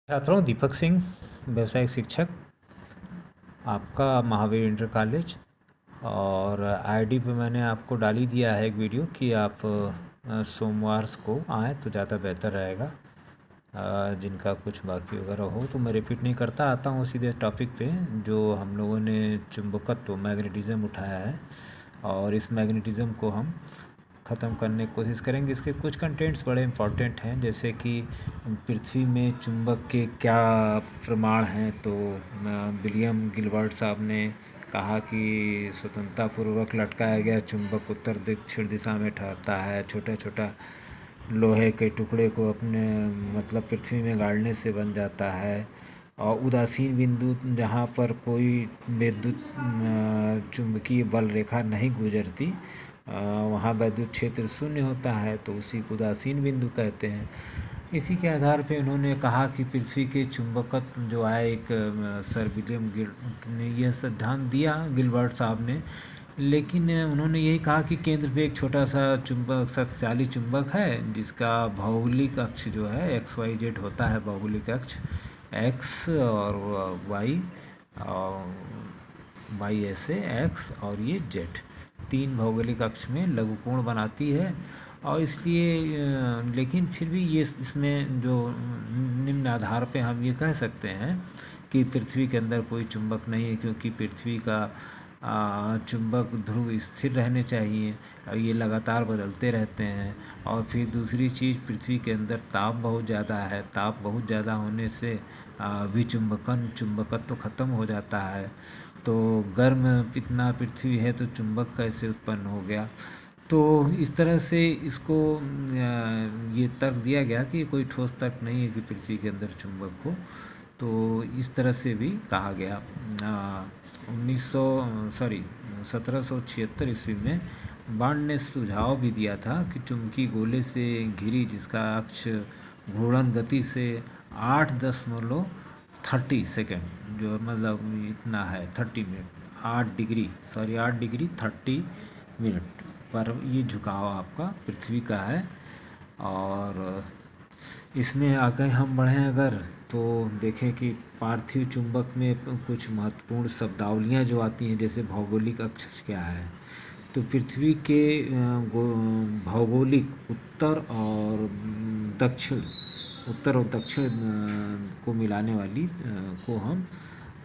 छात्रों, दीपक सिंह, व्यावसायिक शिक्षक, आपका महावीर इंटर कॉलेज। और आईडी पे मैंने आपको डाल ही दिया है एक वीडियो कि आप सोमवार को आएँ तो ज़्यादा बेहतर रहेगा। जिनका कुछ बाकी वगैरह हो तो मैं रिपीट नहीं करता, आता हूँ सीधे टॉपिक पे। जो हम लोगों ने चुंबकत्व मैग्नेटिज़्म उठाया है और इस मैग्नेटिज़्म को हम ख़त्म करने की कोशिश करेंगे। इसके कुछ कंटेंट्स बड़े इम्पॉर्टेंट हैं, जैसे कि पृथ्वी में चुंबक के क्या प्रमाण हैं। तो विलियम गिलबर्ट साहब ने कहा कि स्वतंत्रतापूर्वक लटकाया गया चुंबक उत्तर दक्षिण दिशा में ठहरता है। छोटा छोटा लोहे के टुकड़े को अपने मतलब पृथ्वी में गाड़ने से बन जाता है। और उदासीन बिंदु जहाँ पर कोई विद्युत चुंबकीय बल रेखा नहीं गुजरती, वहाँ वैद्युत क्षेत्र शून्य होता है, तो उसी को उदासीन बिंदु कहते हैं। इसी के आधार पे उन्होंने कहा कि पृथ्वी के चुंबकत्व जो है, एक सर विलियम गिलबर्ट ने यह सिद्धांत दिया, गिलबर्ट साहब ने। लेकिन उन्होंने यही कहा कि केंद्र पे एक छोटा सा चुंबक, शक्तिशाली चुंबक है, जिसका भौगोलिक अक्ष जो है XYZ होता है। भौगोलिक अक्ष X और Y, और Y ऐसे X और ये Z, 3 भौगोलिक अक्ष में लघुकोण बनाती है। और इसलिए लेकिन फिर भी ये इसमें जो निम्न आधार पे हम ये कह सकते हैं कि पृथ्वी के अंदर कोई चुंबक नहीं है, क्योंकि पृथ्वी का चुंबक ध्रुव स्थिर रहने चाहिए और ये लगातार बदलते रहते हैं। और फिर दूसरी चीज़, पृथ्वी के अंदर ताप बहुत ज़्यादा है। ताप बहुत ज़्यादा होने से चुंबकत्व ख़त्म हो जाता है। तो गर्म इतना पृथ्वी है तो चुंबक कैसे उत्पन्न हो गया। तो इस तरह से इसको ये तर्क दिया गया कि कोई ठोस तर्क नहीं है कि पृथ्वी के अंदर चुंबक हो। तो इस तरह से भी कहा गया। 1776 ईस्वी में बार्ड ने सुझाव भी दिया था कि चुंबकीय गोले से घिरी, जिसका अक्ष घूर्णन गति से 8.30 सेकेंड, जो मतलब इतना है 30 मिनट, 8 डिग्री 30 मिनट पर ये झुकाव आपका पृथ्वी का है। और इसमें आगे हम बढ़ें अगर, तो देखें कि पार्थिव चुंबक में कुछ महत्वपूर्ण शब्दावलियाँ जो आती हैं, जैसे भौगोलिक अक्ष क्या है। तो पृथ्वी के भौगोलिक उत्तर और दक्षिण को मिलाने वाली को हम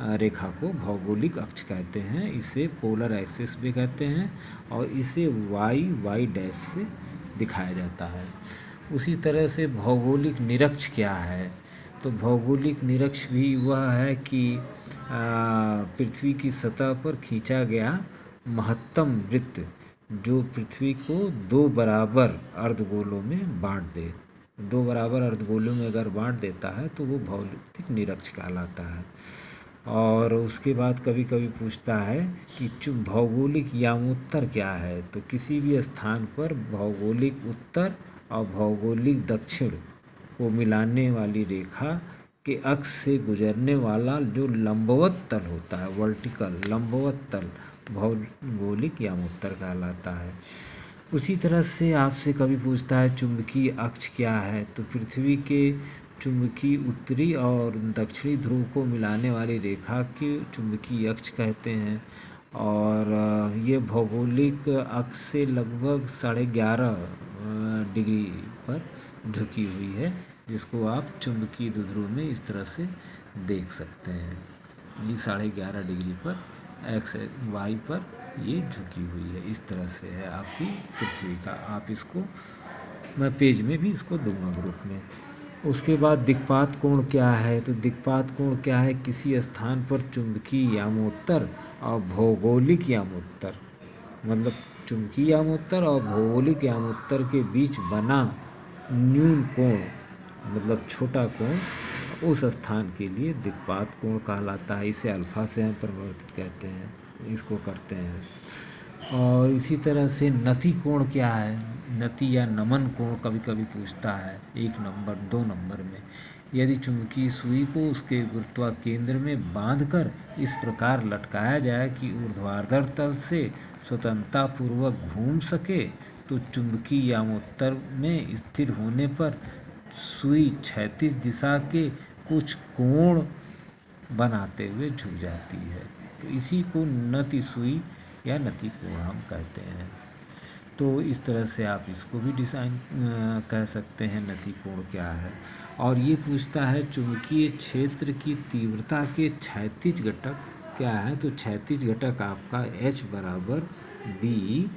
रेखा को भौगोलिक अक्ष कहते हैं। इसे पोलर एक्सिस भी कहते हैं और इसे y डैश से दिखाया जाता है। उसी तरह से भौगोलिक निरक्ष क्या है। तो भौगोलिक निरक्ष भी वह है कि पृथ्वी की सतह पर खींचा गया महत्तम वृत्त, जो पृथ्वी को 2 बराबर अर्धगोलों में बांट दे। 2 बराबर अर्धगोलों में अगर बांट देता है तो वो भौगोलिक निरक्ष कहलाता है। और उसके बाद कभी कभी पूछता है कि भौगोलिक यामोत्तर क्या है। तो किसी भी स्थान पर भौगोलिक उत्तर और भौगोलिक दक्षिण को मिलाने वाली रेखा के अक्ष से गुजरने वाला जो लंबवत तल होता है, वर्टिकल लंबवत तल, भौगोलिक यामोत्तर कहलाता है। उसी तरह से आपसे कभी पूछता है चुंबकीय अक्ष क्या है। तो पृथ्वी के चुंबकीय उत्तरी और दक्षिणी ध्रुव को मिलाने वाली रेखा के चुंबकीय अक्ष कहते हैं। और ये भौगोलिक अक्ष से लगभग 11.5 डिग्री पर झुकी हुई है, जिसको आप चुंबकीय ध्रुव में इस तरह से देख सकते हैं। ये 11.5 डिग्री पर XY पर ये झुकी हुई है। इस तरह से है आपकी पृथ्वी का। आप इसको मैं पेज में भी इसको दूंगा ग्रुप में। उसके बाद दिक्पात कोण क्या है। तो दिक्पात कोण क्या है, किसी स्थान पर चुंबकीय यामोत्तर और भौगोलिक यामोत्तर, मतलब चुंबकीय यामोत्तर और भौगोलिक यामोत्तर के बीच बना न्यून कोण, मतलब छोटा कोण, उस स्थान के लिए दिक्पात कोण कहलाता है। इसे अल्फा से हम परिवर्तित कहते हैं, इसको करते हैं। और इसी तरह से नति कोण क्या है। नति या नमन कोण कभी कभी पूछता है 1 नंबर 2 नंबर में। यदि चुंबकीय सुई को उसके गुरुत्वाकेंद्र में बांधकर इस प्रकार लटकाया जाए कि ऊर्ध्वाधर तल से स्वतंत्रतापूर्वक घूम सके, तो चुंबकीय यामोत्तर में स्थिर होने पर सुई क्षैतिज दिशा के कुछ कोण बनाते हुए झुक जाती है। तो इसी को नति सुई या नति कोण हम कहते हैं। तो इस तरह से आप इसको भी डिज़ाइन कह सकते हैं, नति कोण क्या है। और ये पूछता है चुंबकीय क्षेत्र की तीव्रता के क्षैतिज घटक क्या है। तो क्षैतिज घटक आपका H बराबर B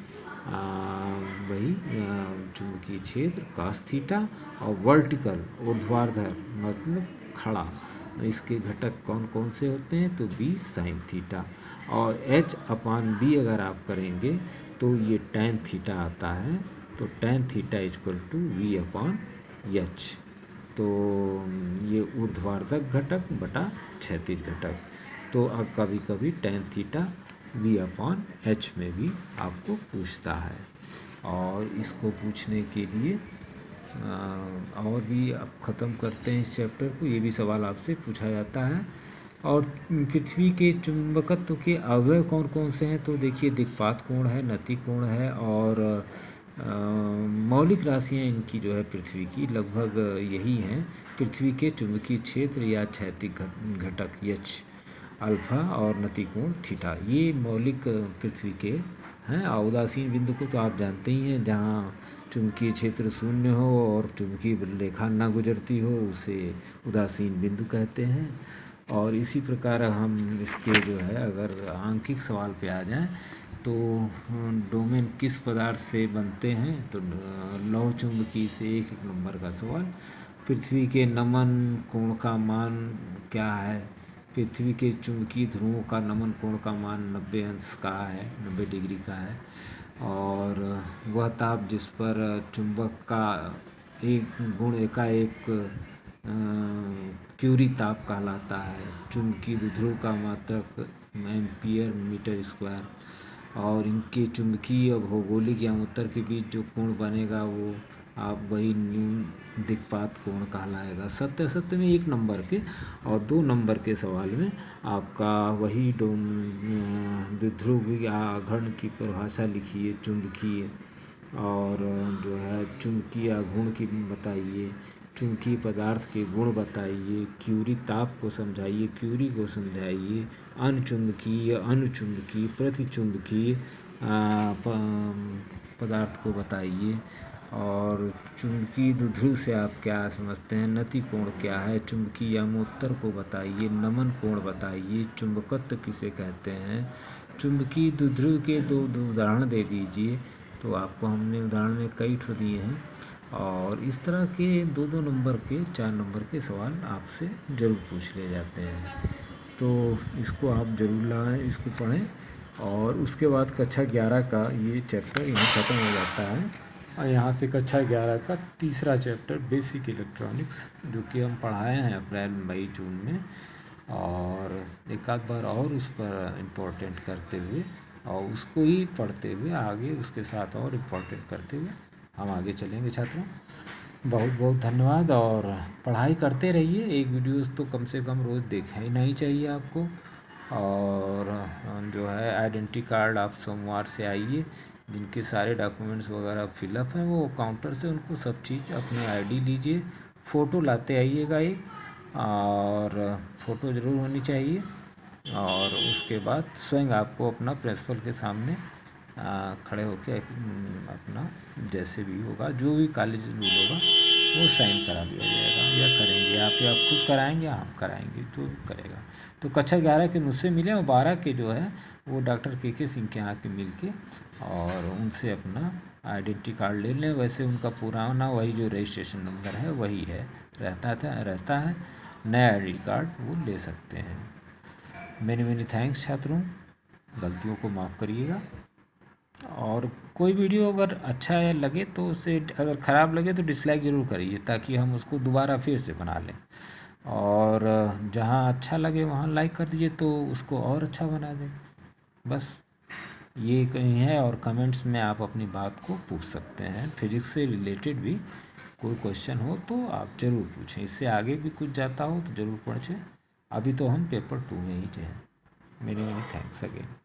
वही चुंबकीय क्षेत्र cos थीटा और वर्टिकल ऊर्ध्वाधर मतलब खड़ा, इसके घटक कौन कौन से होते हैं। तो B sin थीटा और H/B अगर आप करेंगे तो ये tan थीटा आता है। तो tan theta equal to V/H। तो ये ऊर्ध्वाधर घटक बटा क्षैतिज घटक। तो अब कभी कभी tan थीटा V/H में भी आपको पूछता है। और इसको पूछने के लिए और भी अब ख़त्म करते हैं इस चैप्टर को। ये भी सवाल आपसे पूछा जाता है। और पृथ्वी के चुंबकत्व के अवयव कौन कौन से हैं। तो देखिए दिक्पात कोण है, नति कोण है और मौलिक राशियाँ इनकी जो है पृथ्वी की लगभग यही हैं। पृथ्वी के चुंबकीय क्षेत्र या क्षैतिज घटक H अल्फा और नति कोण थीटा, ये मौलिक पृथ्वी के हैं। और उदासीन बिंदु को तो आप जानते ही हैं, जहाँ चुंबकीय क्षेत्र शून्य हो और चुंबकीय रेखा ना गुजरती हो उसे उदासीन बिंदु कहते हैं। और इसी प्रकार हम इसके जो है अगर आंकिक सवाल पे आ जाएं तो डोमेन किस पदार्थ से बनते हैं। तो लौह चुंबकीय से एक नंबर का सवाल। पृथ्वी के नमन कोण का मान क्या है। पृथ्वी के चुंबकीय ध्रुवों का नमन कोण का मान 90 अंश का है, 90 डिग्री का है। और वह ताप जिस पर चुंबक का एक गुण एकाएक क्यूरी ताप कहलाता है। चुंबकीय ध्रुव का मात्रक एम्पियर मीटर स्क्वायर। और इनके चुंबकीय भौगोलिक या उत्तर के बीच जो कोण बनेगा वो आप वही न्यून दिक्पात कोण कहलाएगा। सत्य में 1 नंबर के और 2 नंबर के सवाल में आपका वही द्विध्रुव या घन की परिभाषा लिखिए चुंबकीय, और जो है चुंबकीय घूर्ण की बताइए, चुंबकीय पदार्थ के गुण बताइए, क्यूरी ताप को समझाइए, क्यूरी को समझाइए, अनचुंबकीय, अनुचुंबकीय, प्रतिचुंबकीय पदार्थ को बताइए। और चुंबकीय द्विध्रुव से आप क्या समझते हैं, नति कोण क्या है, चुंबकीय यामोत्तर को बताइए, नमन कोण बताइए, चुंबकत्व किसे कहते हैं, चुंबकीय द्विध्रुव के 2 उदाहरण दे दीजिए। तो आपको हमने उदाहरण में कई ठो दिए हैं। और इस तरह के 2-2 नंबर के 4 नंबर के सवाल आपसे ज़रूर पूछ लिए जाते हैं। तो इसको आप ज़रूर लगाएं, इसको पढ़ें। और उसके बाद कक्षा 11 का ये चैप्टर यहाँ ख़त्म हो जाता है। और यहाँ से कक्षा 11 का तीसरा चैप्टर बेसिक इलेक्ट्रॉनिक्स, जो कि हम पढ़ाए हैं अप्रैल मई जून में, और एक आध बार और उस पर इम्पोर्टेंट करते हुए और उसको ही पढ़ते हुए आगे उसके साथ और इम्पोर्टेंट करते हुए हम आगे चलेंगे छात्रों। बहुत बहुत धन्यवाद। और पढ़ाई करते रहिए। एक वीडियोस तो कम से कम रोज़ देखना ही चाहिए आपको। और जो है आइडेंटिटी कार्ड आप सोमवार से आइए, जिनके सारे डॉक्यूमेंट्स वगैरह फिलअप हैं वो काउंटर से उनको सब चीज़ अपने आईडी लीजिए, फ़ोटो लाते आइएगा एक, और फ़ोटो ज़रूर होनी चाहिए। और उसके बाद स्वयं आपको अपना प्रिंसिपल के सामने खड़े होकर अपना जैसे भी होगा, जो भी कॉलेज रूल होगा वो साइन करा दिया जाएगा, या करेंगे आप, या खुद कराएंगे या हम कराएंगे, जो करेगा। तो कक्षा 11 के मुझसे मिले और 12 के जो है वो डॉक्टर के सिंह के यहाँ के मिल के और उनसे अपना आइडेंटिटी कार्ड ले लें। वैसे उनका पुराना वही जो रजिस्ट्रेशन नंबर है वही है, रहता है। नया आईडी कार्ड वो ले सकते हैं। मेनी थैंक्स छात्रों, गलतियों को माफ़ करिएगा। और कोई वीडियो अगर अच्छा लगे तो उसे, अगर ख़राब लगे तो डिसलाइक ज़रूर करिए, ताकि हम उसको दोबारा फिर से बना लें। और जहाँ अच्छा लगे वहाँ लाइक कर दीजिए तो उसको और अच्छा बना दें। बस ये कहीं है। और कमेंट्स में आप अपनी बात को पूछ सकते हैं। फिजिक्स से रिलेटेड भी कोई क्वेश्चन हो तो आप ज़रूर पूछें। इससे आगे भी कुछ जाता हो तो ज़रूर पूछें। अभी तो हम पेपर 2 में ही हैं। Many thanks again.